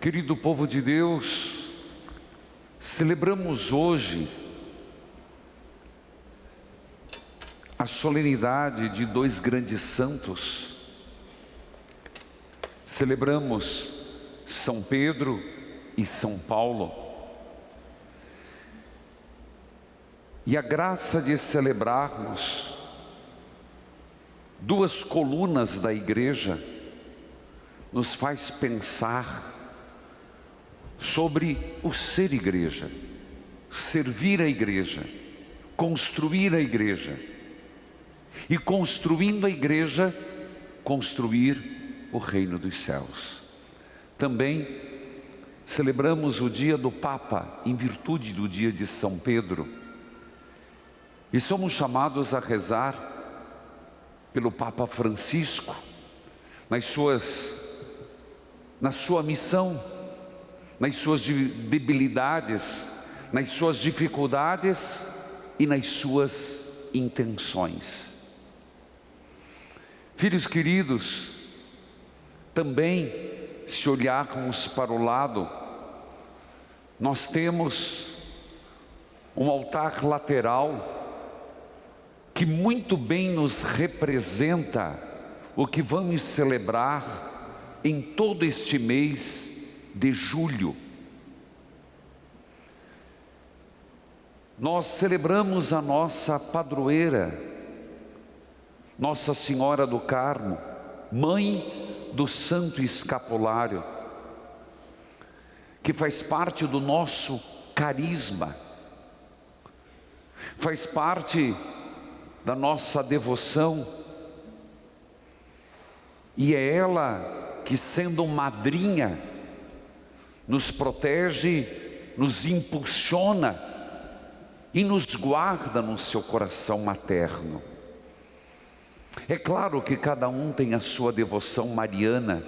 Querido povo de Deus, celebramos hoje a solenidade de dois grandes santos. Celebramos São Pedro e São Paulo. E a graça de celebrarmos duas colunas da igreja nos faz pensar sobre o ser igreja, servir a igreja, construir a igreja, e construindo a igreja, construir o reino dos céus. Também celebramos o dia do Papa, em virtude do dia de São Pedro, e somos chamados a rezar pelo Papa Francisco, na sua missão, nas suas debilidades, nas suas dificuldades e nas suas intenções. Filhos queridos, também, se olharmos para o lado, nós temos um altar lateral que muito bem nos representa o que vamos celebrar em todo este mês de julho. Nós celebramos a nossa padroeira, Nossa Senhora do Carmo, mãe do Santo Escapulário, que faz parte do nosso carisma, faz parte da nossa devoção, e é ela que, sendo madrinha, nos protege, nos impulsiona e nos guarda no seu coração materno. É claro que cada um tem a sua devoção mariana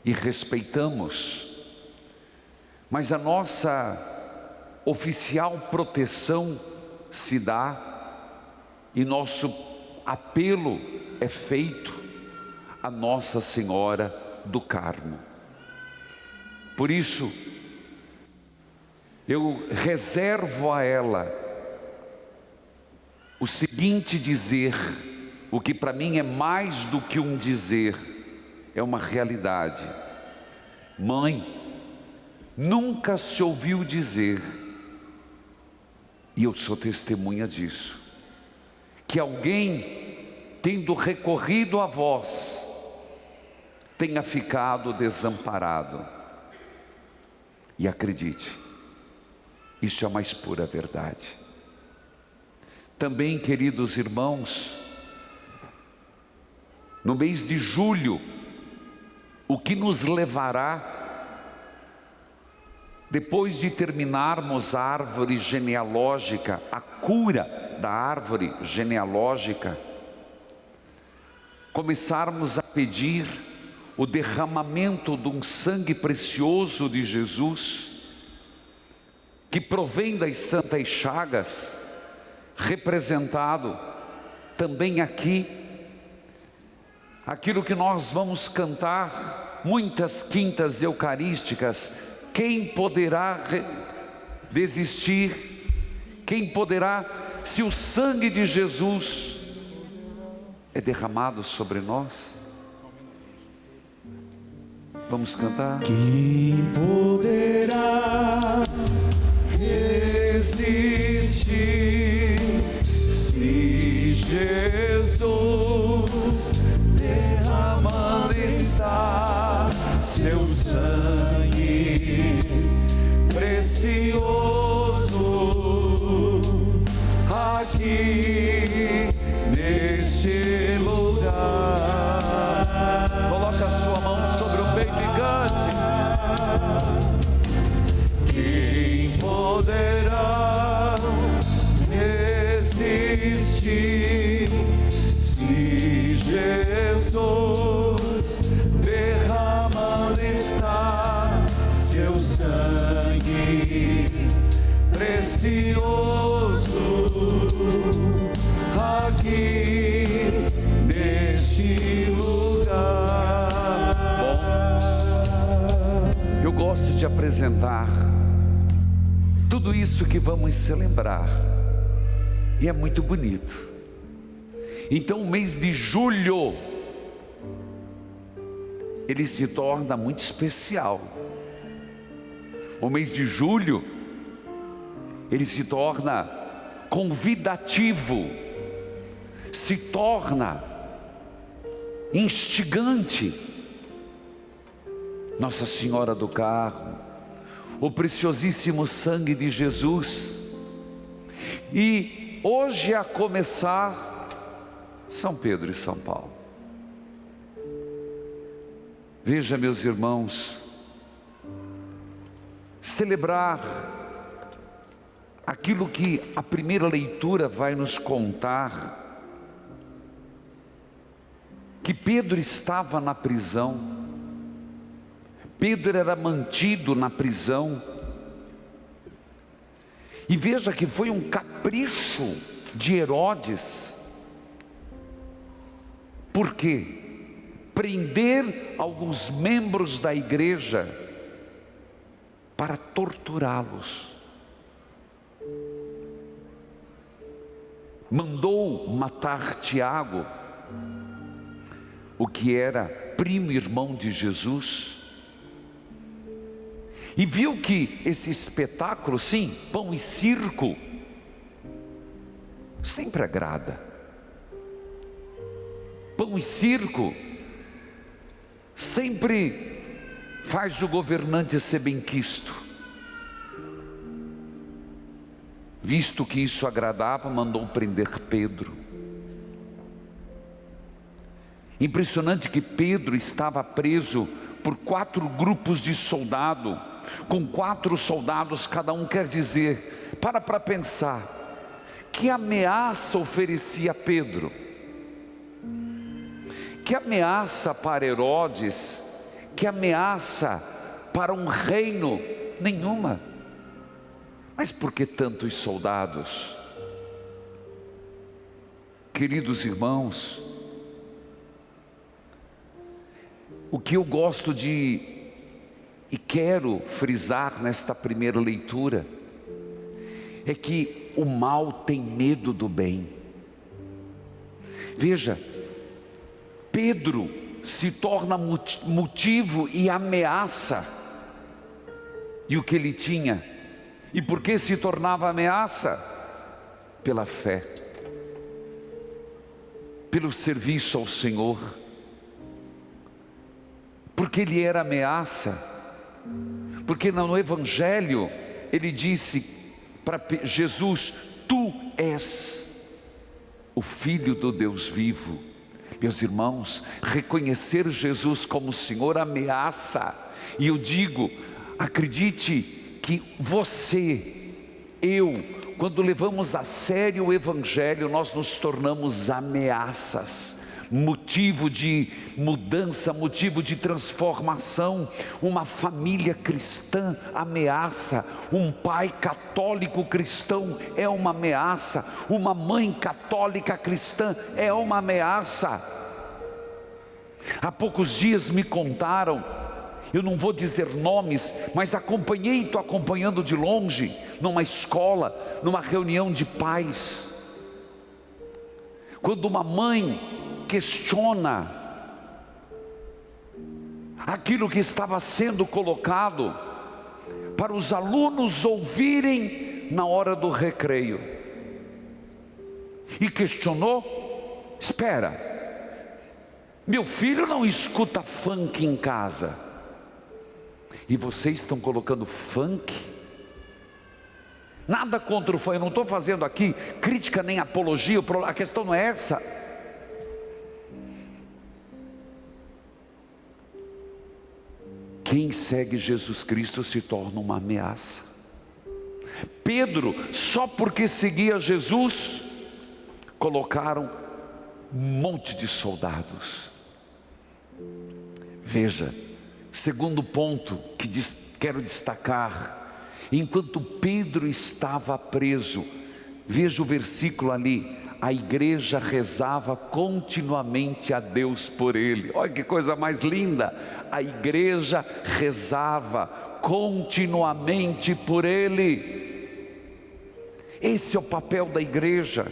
e respeitamos, mas a nossa oficial proteção se dá e nosso apelo é feito a Nossa Senhora do Carmo. Por isso, eu reservo a ela o seguinte dizer, o que para mim é mais do que um dizer, é uma realidade. Mãe, nunca se ouviu dizer, e eu sou testemunha disso, que alguém, tendo recorrido a vós, tenha ficado desamparado. E acredite, isso é a mais pura verdade. Também, queridos irmãos, no mês de julho, o que nos levará, depois de terminarmos a árvore genealógica, a cura da árvore genealógica, começarmos a pedir o derramamento de um sangue precioso de Jesus, que provém das santas chagas, representado também aqui, aquilo que nós vamos cantar muitas quintas eucarísticas. Quem poderá desistir? Quem poderá, se o sangue de Jesus é derramado sobre nós? Vamos cantar. Quem poderá resistir se Jesus derramando está seu sangue precioso aqui neste lugar? Coloca a sua mão sobre o peito e cante. Quem poderá resistir se Jesus derramando está seu sangue precioso aqui neste lugar? Eu gosto de apresentar tudo isso que vamos celebrar, e é muito bonito. Então o mês de julho, ele se torna muito especial. O mês de julho, ele se torna convidativo, se torna instigante. Nossa Senhora do Carmo, o preciosíssimo sangue de Jesus, e hoje a começar, São Pedro e São Paulo. Veja, meus irmãos, celebrar aquilo que a primeira leitura vai nos contar, que Pedro estava na prisão, Pedro era mantido na prisão, e veja que foi um capricho de Herodes. Por quê? Prender alguns membros da igreja para torturá-los. Mandou matar Tiago, o que era primo irmão de Jesus, e viu que esse espetáculo, sim, pão e circo, sempre agrada. Pão e circo sempre faz o governante ser benquisto. Visto que isso agradava, mandou prender Pedro. Impressionante que Pedro estava preso por 4 grupos de soldado, com 4 soldados cada um. Quer dizer, para pensar, que ameaça oferecia Pedro? Que ameaça para Herodes? Que ameaça para um reino? Nenhuma. Mas por que tantos soldados? Queridos irmãos, o que eu gosto de e quero frisar nesta primeira leitura é que o mal tem medo do bem. Veja, Pedro se torna motivo e ameaça. E o que ele tinha? E por que se tornava ameaça? Pela fé, pelo serviço ao Senhor. Porque ele era ameaça, porque no Evangelho ele disse para Jesus: Tu és o Filho do Deus vivo. Meus irmãos, reconhecer Jesus como Senhor ameaça. E eu digo, acredite que você, eu, quando levamos a sério o Evangelho, nós nos tornamos ameaças, motivo de mudança, motivo de transformação. Uma família cristã ameaça, um pai católico cristão é uma ameaça, uma mãe católica cristã é uma ameaça. Há poucos dias me contaram, eu não vou dizer nomes, mas estou acompanhando de longe, numa escola, numa reunião de pais, quando uma mãe questiona aquilo que estava sendo colocado para os alunos ouvirem na hora do recreio, e questionou: espera, meu filho não escuta funk em casa, e vocês estão colocando funk? Nada contra o funk, eu não estou fazendo aqui crítica nem apologia, a questão não é essa. Quem segue Jesus Cristo se torna uma ameaça. Pedro, só porque seguia Jesus, colocaram um monte de soldados. Veja, segundo ponto que quero destacar: enquanto Pedro estava preso, veja o versículo ali, a igreja rezava continuamente a Deus por ele. Olha que coisa mais linda! A igreja rezava continuamente por ele. Esse é o papel da igreja.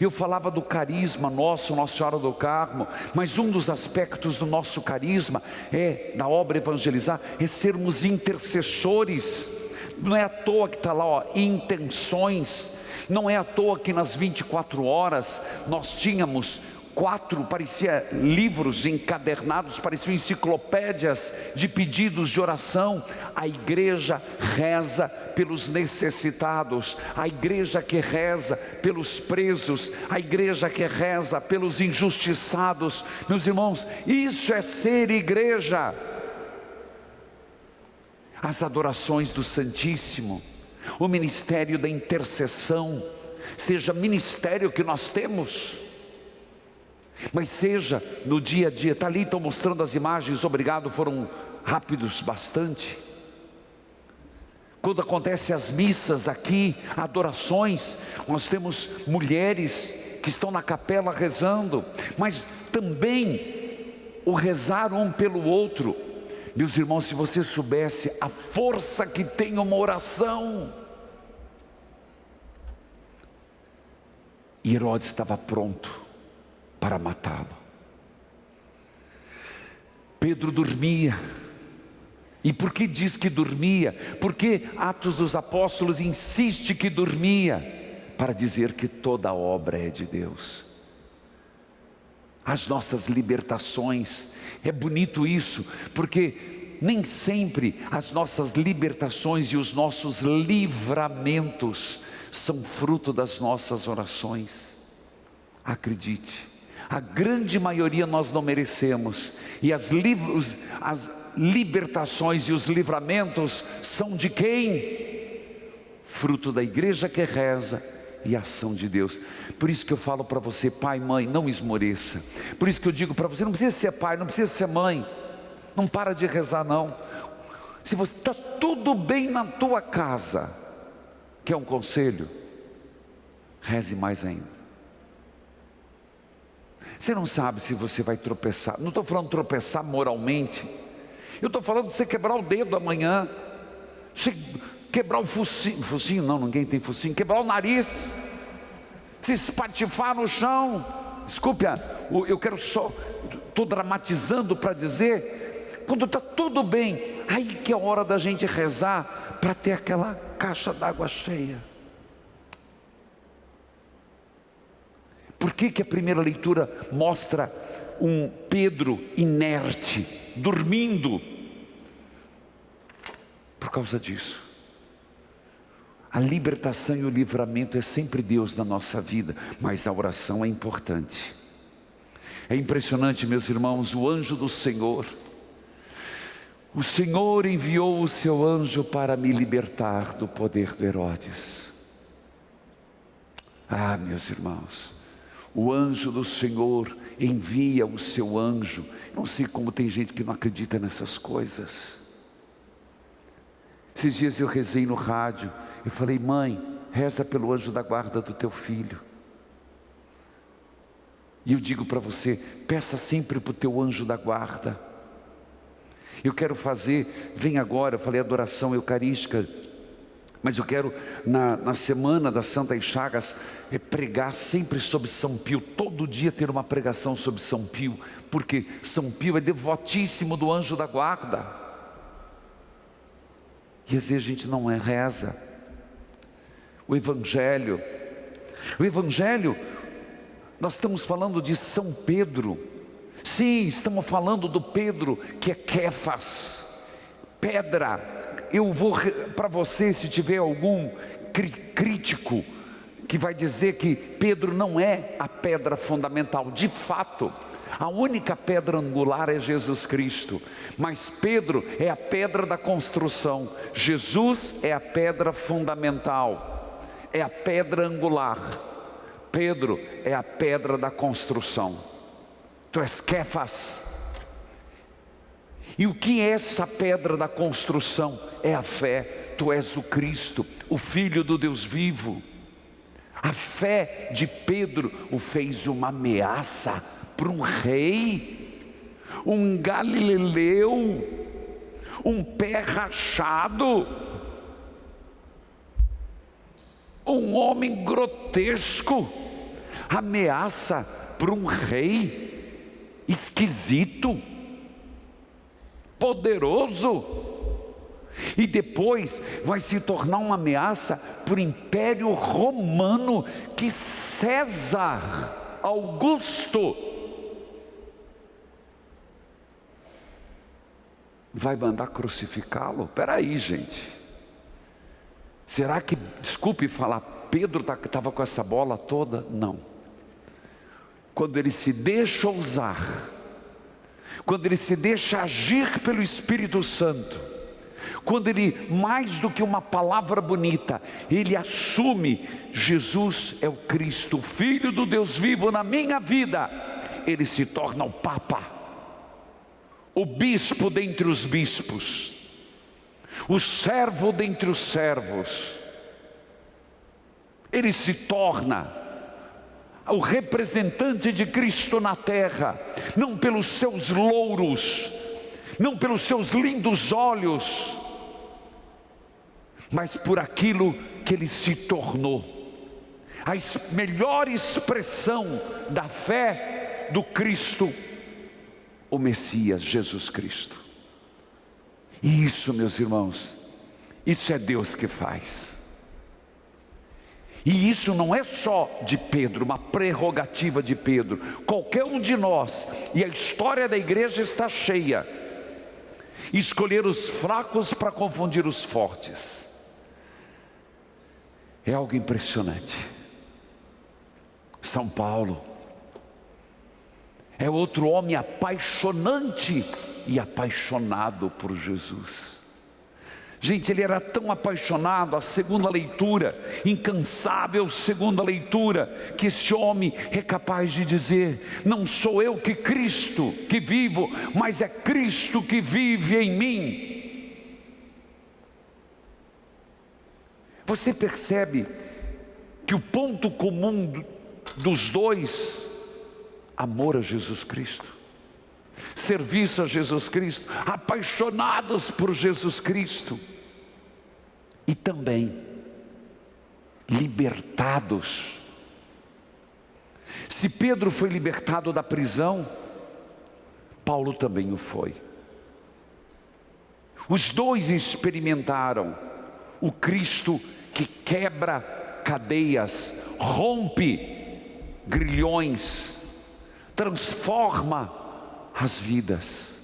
Eu falava do carisma nosso, Nossa Senhora do Carmo, mas um dos aspectos do nosso carisma da obra evangelizar, é sermos intercessores. Não é à toa que está lá, ó, intenções. Não é à toa que nas 24 horas nós tínhamos 4, parecia livros encadernados, pareciam enciclopédias de pedidos de oração. A igreja reza pelos necessitados, a igreja que reza pelos presos, a igreja que reza pelos injustiçados. Meus irmãos, isso é ser igreja. As adorações do Santíssimo, o ministério da intercessão, seja ministério que nós temos, mas seja no dia a dia. Está ali, estão mostrando as imagens, obrigado, foram rápidos bastante. Quando acontecem as missas aqui, adorações, nós temos mulheres que estão na capela rezando, mas também o rezar um pelo outro. Meus irmãos, se você soubesse a força que tem uma oração. E Herodes estava pronto para matá-lo. Pedro dormia. E por que diz que dormia? Porque Atos dos Apóstolos insiste que dormia, para dizer que toda a obra é de Deus. As nossas libertações, é bonito isso, porque nem sempre as nossas libertações e os nossos livramentos são fruto das nossas orações. Acredite, a grande maioria nós não merecemos, e as libertações e os livramentos são de quem? Fruto da igreja que reza e a ação de Deus. Por isso que eu falo para você, pai, mãe, não esmoreça. Por isso que eu digo para você, não precisa ser pai, não precisa ser mãe, não para de rezar não. Se você está tudo bem na tua casa, quer um conselho? Reze mais ainda. Você não sabe se você vai tropeçar. Não estou falando tropeçar moralmente, eu estou falando de você quebrar o dedo amanhã, você quebrar o focinho não, ninguém tem focinho, quebrar o nariz, se espatifar no chão. Desculpe, eu quero só, estou dramatizando para dizer, quando está tudo bem, aí que é a hora da gente rezar, para ter aquela caixa d'água cheia. Por que a primeira leitura mostra um Pedro inerte, dormindo? Por causa disso. A libertação e o livramento é sempre Deus na nossa vida, mas a oração é importante. É impressionante, meus irmãos, o anjo do Senhor. O Senhor enviou o seu anjo para me libertar do poder do Herodes. Ah, meus irmãos, o anjo do Senhor envia o seu anjo. Não sei como tem gente que não acredita nessas coisas. Esses dias eu rezei no rádio, eu falei, mãe, reza pelo anjo da guarda do teu filho. E eu digo para você, peça sempre para o teu anjo da guarda. Eu quero fazer, vem agora, eu falei adoração eucarística, mas eu quero na semana das Santas Chagas pregar sempre sobre São Pio, todo dia ter uma pregação sobre São Pio, porque São Pio é devotíssimo do anjo da guarda, e às vezes a gente não reza. O Evangelho, nós estamos falando de São Pedro, sim, estamos falando do Pedro que é Quefas, pedra. Eu vou para você, se tiver algum crítico que vai dizer que Pedro não é a pedra fundamental, de fato, a única pedra angular é Jesus Cristo, mas Pedro é a pedra da construção, Jesus é a pedra fundamental, é a pedra angular, Pedro é a pedra da construção. Tu és Quefas. E o que é essa pedra da construção? É a fé. Tu és o Cristo, o Filho do Deus vivo. A fé de Pedro o fez uma ameaça para um rei, um galileu, um pé rachado, um homem grotesco, ameaça para um rei esquisito, poderoso, e depois vai se tornar uma ameaça para o Império Romano, que César Augusto vai mandar crucificá-lo. Espera aí, gente, será que, desculpe falar, Pedro estava com essa bola toda? Não. Quando ele se deixa usar, quando ele se deixa agir pelo Espírito Santo, quando ele, mais do que uma palavra bonita, ele assume: Jesus é o Cristo, o Filho do Deus vivo na minha vida, ele se torna o Papa, o bispo dentre os bispos, o servo dentre os servos. Ele se torna o representante de Cristo na terra, não pelos seus louros, não pelos seus lindos olhos, mas por aquilo que ele se tornou, a melhor expressão da fé do Cristo, o Messias, Jesus Cristo. E isso, meus irmãos, isso é Deus que faz. E isso não é só de Pedro, uma prerrogativa de Pedro, qualquer um de nós, e a história da igreja está cheia, escolher os fracos para confundir os fortes, é algo impressionante. São Paulo é outro homem apaixonante e apaixonado por Jesus. Gente, ele era tão apaixonado, a segunda leitura, incansável segunda leitura, que esse homem é capaz de dizer: não sou eu que Cristo que vivo, mas é Cristo que vive em mim. Você percebe que o ponto comum dos dois, amor a Jesus Cristo, serviço a Jesus Cristo, apaixonados por Jesus Cristo, e também libertados. Se Pedro foi libertado da prisão, Paulo também o foi. Os dois experimentaram o Cristo que quebra cadeias, rompe grilhões, transforma as vidas.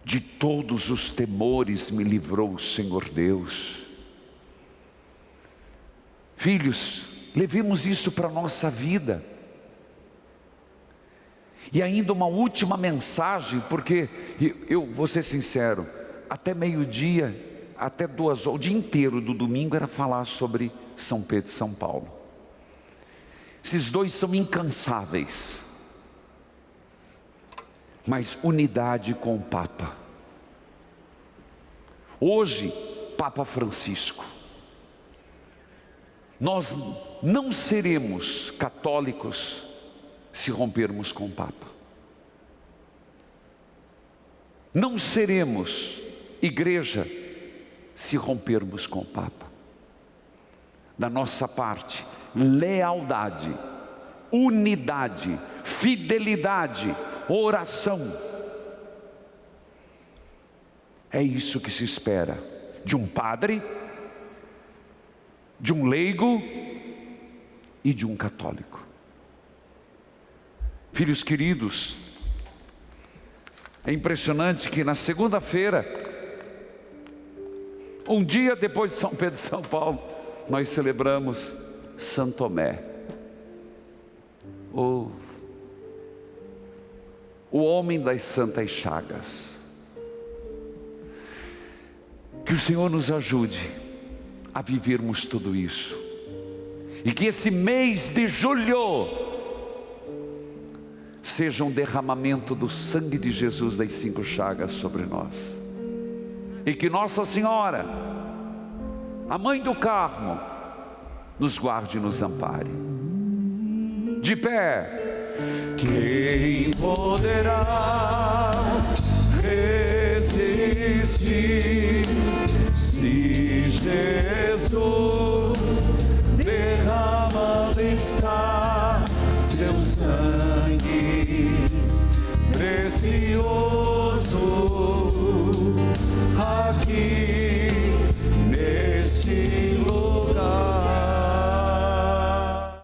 De todos os temores me livrou o Senhor Deus. Filhos, levemos isso para a nossa vida. E ainda uma última mensagem, porque eu vou ser sincero, até meio-dia, até 2 horas, o dia inteiro do domingo era falar sobre São Pedro e São Paulo. Esses dois são incansáveis, mas unidade com o Papa. Hoje, Papa Francisco. Nós não seremos católicos se rompermos com o Papa. Não seremos igreja se rompermos com o Papa. Da nossa parte, lealdade, unidade, fidelidade, oração. É isso que se espera de um padre, de um leigo e de um católico. Filhos queridos, é impressionante que na segunda-feira, um dia depois de São Pedro e São Paulo, nós celebramos São Tomé, o homem das santas chagas. Que o Senhor nos ajude a vivermos tudo isso, e que esse mês de julho seja um derramamento do sangue de Jesus das 5 chagas sobre nós, e que Nossa Senhora a Mãe do Carmo, nos guarde e nos ampare. De pé. Quem poderá resistir se Jesus derramando está seu sangue precioso aqui?